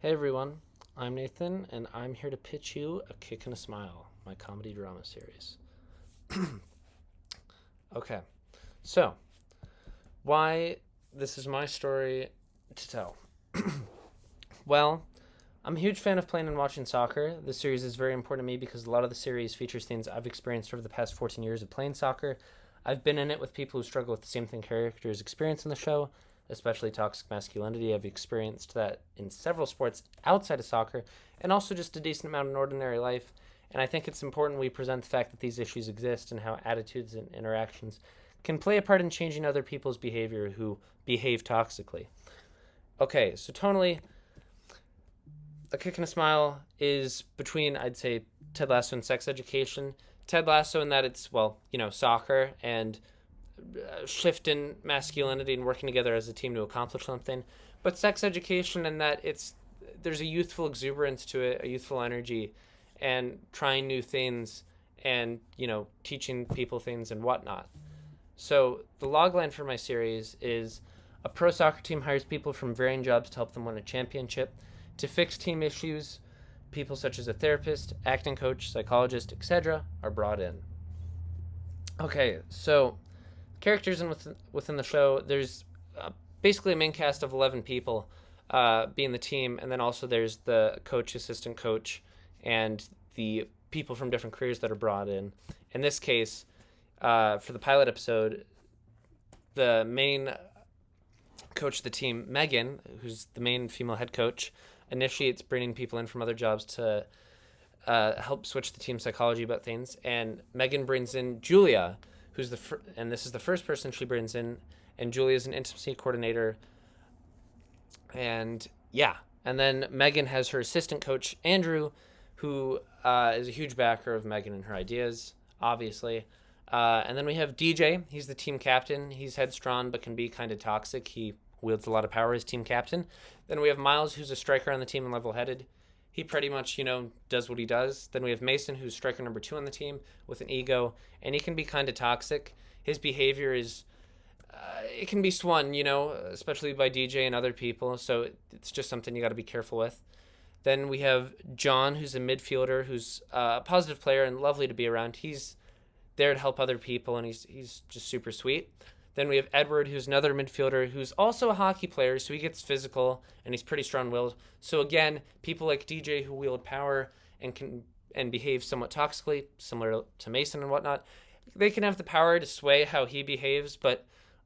Hey everyone, I'm Nathan, and I'm here to pitch you A Kick and a Smile, my comedy drama series. Okay, so why this is my story to tell? Well, I'm a huge fan of playing and watching soccer. This series is very important to me because a lot of the series features things I've experienced over the past 14 years of playing soccer. I've been in it with people who struggle with the same thing characters experience in the show, especially toxic masculinity. I've experienced that in several sports outside of soccer, and also just a decent amount in ordinary life. And I think it's important we present the fact that these issues exist and how attitudes and interactions can play a part in changing other people's behavior who behave toxically. Okay, so tonally, A Kick and a Smile is between, I'd say, Ted Lasso and Sex Education. Ted Lasso in that it's, soccer and shift in masculinity and working together as a team to accomplish something. But Sex Education in that there's a youthful exuberance to it, a youthful energy, and trying new things and, teaching people things and whatnot. So the logline for my series is a pro soccer team hires people from varying jobs to help them win a championship. To fix team issues, people such as a therapist, acting coach, psychologist, etc. are brought in. Okay, so characters within the show, there's basically a main cast of 11 people being the team, and then also there's the coach, assistant coach, and the people from different careers that are brought in. In this case, for the pilot episode, the main coach of the team, Megan, who's the main female head coach, initiates bringing people in from other jobs to help switch the team's psychology about things. And Megan brings in Julia, who's and this is the first person she brings in. And Julia is an intimacy coordinator. And yeah, and then Megan has her assistant coach, Andrew, who is a huge backer of Megan and her ideas, obviously. And then we have DJ. He's the team captain. He's headstrong but can be kind of toxic. He wields a lot of power as team captain. Then we have Miles, who's a striker on the team and level-headed. He pretty much, does what he does. Then we have Mason, who's striker number 2 on the team with an ego, and he can be kind of toxic. His behavior is, it can be swung, especially by DJ and other people, so it's just something you got to be careful with. Then we have John, who's a midfielder, who's a positive player and lovely to be around. He's there to help other people, and he's just super sweet. Then we have Edward, who's another midfielder, who's also a hockey player, so he gets physical, and he's pretty strong-willed. So again, people like DJ who wield power and behave somewhat toxically, similar to Mason and whatnot, they can have the power to sway how he behaves, but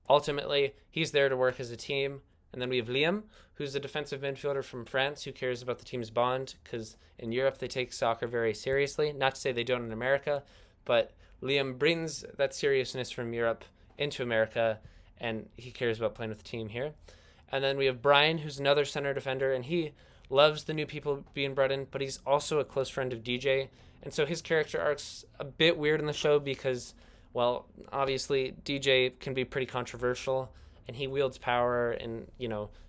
ultimately, he's there to work as a team. And then we have Liam, who's a defensive midfielder from France who cares about the team's bond, because in Europe they take soccer very seriously. Not to say they don't in America, but Liam brings that seriousness from Europe into America, and he cares about playing with the team here. And then we have Brian, who's another center defender, and he loves the new people being brought in, but he's also a close friend of DJ. And so his character arc's a bit weird in the show because, well, obviously DJ can be pretty controversial, and he wields power and,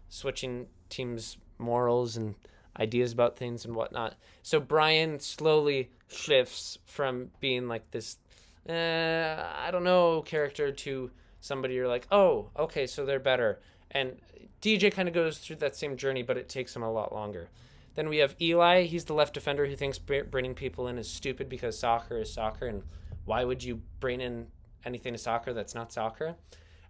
switching teams' morals and ideas about things and whatnot. So Brian slowly shifts from being like this I don't know character to somebody you're like, oh, okay, so they're better. And DJ kind of goes through that same journey, but it takes him a lot longer. Then we have Eli. He's the left defender who thinks bringing people in is stupid because soccer is soccer, and why would you bring in anything to soccer that's not soccer?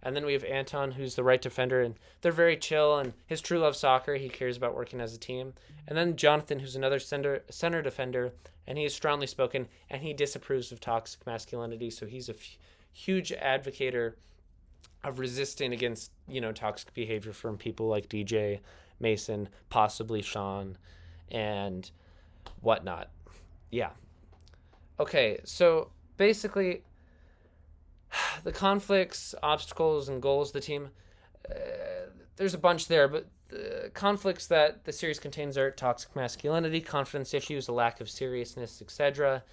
And then we have Anton, who's the right defender, and they're very chill, and his true love soccer. He cares about working as a team. And then Jonathan, who's another center defender, and he is strongly spoken, and he disapproves of toxic masculinity, so he's a huge advocator of resisting against, toxic behavior from people like DJ, Mason, possibly Sean, and whatnot. Yeah. Okay, so basically, the conflicts, obstacles, and goals of the team, there's a bunch there, but the conflicts that the series contains are toxic masculinity, confidence issues, a lack of seriousness, etc.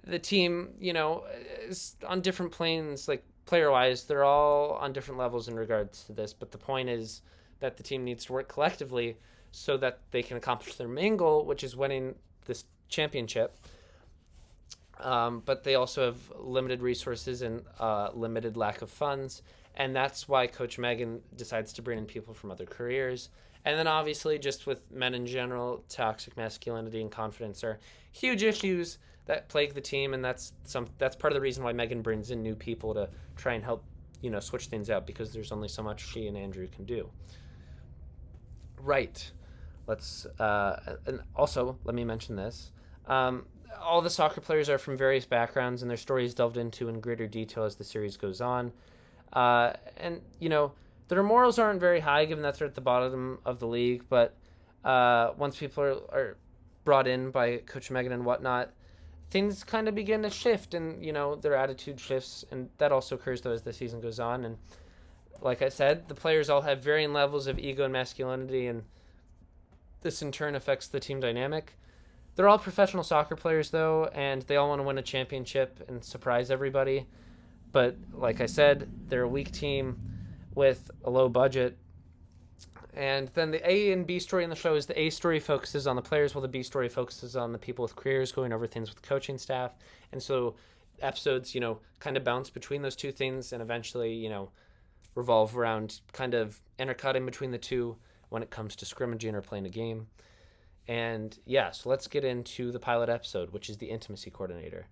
The team, is on different planes, like player-wise, they're all on different levels in regards to this, but the point is that the team needs to work collectively so that they can accomplish their main goal, which is winning this championship. But they also have limited resources and limited lack of funds, and that's why Coach Megan decides to bring in people from other careers. And then obviously, just with men in general, toxic masculinity and confidence are huge issues that plague the team, and that's part of the reason why Megan brings in new people to try and help, switch things out, because there's only so much she and Andrew can do. Right. Let's and also let me mention this. All the soccer players are from various backgrounds, and their stories delved into in greater detail as the series goes on. And their morals aren't very high, given that they're at the bottom of the league. But once people are brought in by Coach Megan and whatnot, things kind of begin to shift, and their attitude shifts, and that also occurs though as the season goes on. And like I said, the players all have varying levels of ego and masculinity, and this in turn affects the team dynamic. They're all professional soccer players though, and they all want to win a championship and surprise everybody. But like I said, they're a weak team with a low budget. And then the A and B story in the show is the A story focuses on the players, while the B story focuses on the people with careers, going over things with coaching staff. And so episodes, kind of bounce between those two things, and eventually, revolve around kind of intercutting between the two when it comes to scrimmaging or playing a game. And yeah, so let's get into the pilot episode, which is the intimacy coordinator.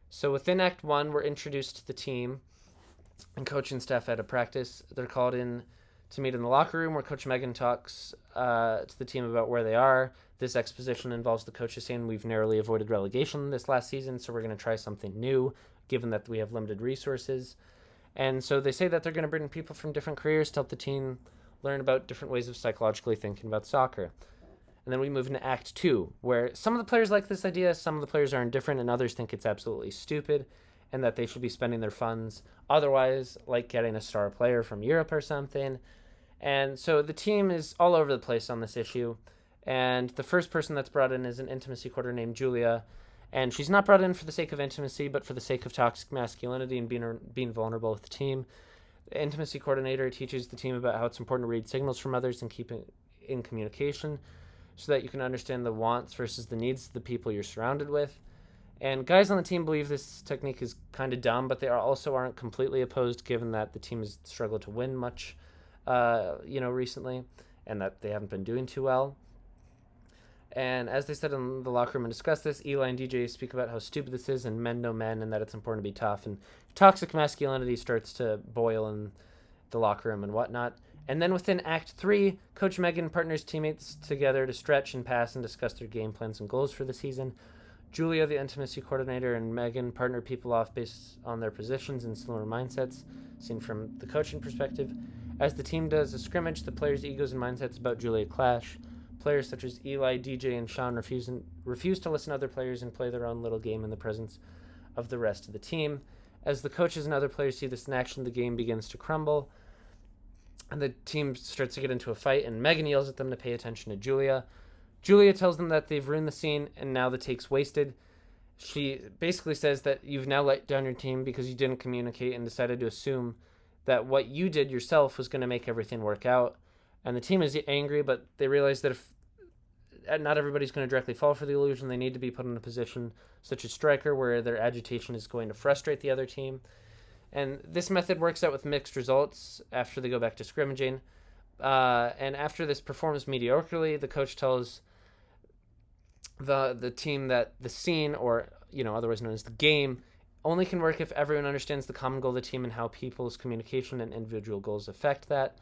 So within Act 1, we're introduced to the team and coaching staff at a practice. They're called in to meet in the locker room, where Coach Megan talks to the team about where they are. This exposition involves the coaches saying we've narrowly avoided relegation this last season, so we're going to try something new, given that we have limited resources. And so they say that they're going to bring in people from different careers to help the team learn about different ways of psychologically thinking about soccer. And then we move into Act 2, where some of the players like this idea, some of the players are indifferent, and others think it's absolutely stupid, and that they should be spending their funds otherwise, like getting a star player from Europe or something. And so the team is all over the place on this issue. And the first person that's brought in is an intimacy coordinator named Julia. And she's not brought in for the sake of intimacy, but for the sake of toxic masculinity and being vulnerable with the team. The intimacy coordinator teaches the team about how it's important to read signals from others and keep in communication, so that you can understand the wants versus the needs of the people you're surrounded with. And guys on the team believe this technique is kind of dumb, but they also aren't completely opposed, given that the team has struggled to win much, recently, and that they haven't been doing too well. And as they said in the locker room and discussed this, Eli and DJ speak about how stupid this is, and men know men, and that it's important to be tough. And toxic masculinity starts to boil in the locker room and whatnot. And then within Act 3, Coach Megan partners teammates together to stretch and pass and discuss their game plans and goals for the season. Julia, the intimacy coordinator, and Megan partner people off based on their positions and similar mindsets, seen from the coaching perspective. As the team does a scrimmage, the players' egos and mindsets about Julia clash. Players such as Eli, DJ, and Sean refuse to listen to other players and play their own little game in the presence of the rest of the team. As the coaches and other players see this in action, the game begins to crumble, and the team starts to get into a fight, and Megan yells at them to pay attention to Julia. Julia tells them that they've ruined the scene, and now the take's wasted. She basically says that you've now let down your team because you didn't communicate and decided to assume that what you did yourself was going to make everything work out. And the team is angry, but they realize that if not everybody's going to directly fall for the illusion, they need to be put in a position such as striker, where their agitation is going to frustrate the other team. And this method works out with mixed results after they go back to scrimmaging. And after this performs mediocrely, the coach tells the team that the scene, or otherwise known as the game, only can work if everyone understands the common goal of the team and how people's communication and individual goals affect that.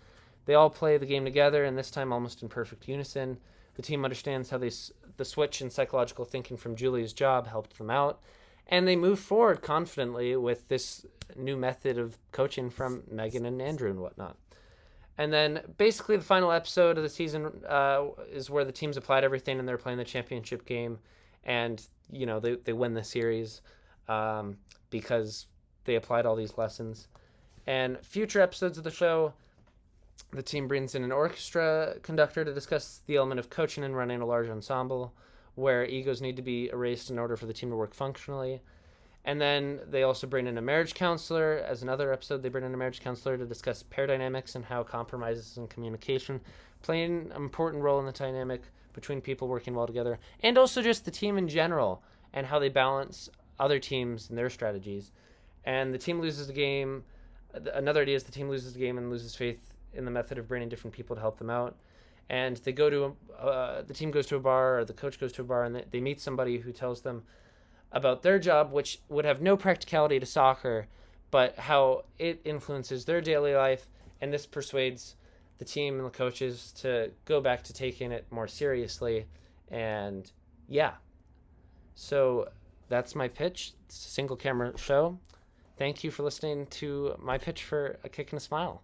They all play the game together, and this time almost in perfect unison. The team understands how the switch in psychological thinking from Julia's job helped them out, and they move forward confidently with this new method of coaching from Megan and Andrew and whatnot. And then basically the final episode of the season is where the teams applied everything, and they're playing the championship game, and they win the series because they applied all these lessons. And future episodes of the show, the team brings in an orchestra conductor to discuss the element of coaching and running a large ensemble, where egos need to be erased in order for the team to work functionally. And then they also bring in a marriage counselor. As another episode, they bring in a marriage counselor to discuss pair dynamics and how compromises and communication play an important role in the dynamic between people working well together, and also just the team in general and how they balance other teams and their strategies. And the team loses the game. Another idea is the team loses the game and loses faith in the method of bringing different people to help them out. and they go to the team goes to a bar, or the coach goes to a bar, and they meet somebody who tells them about their job, which would have no practicality to soccer, but how it influences their daily life, and this persuades the team and the coaches to go back to taking it more seriously. And yeah, so that's my pitch. It's a single camera show. Thank you for listening to my pitch for A Kick and a Smile.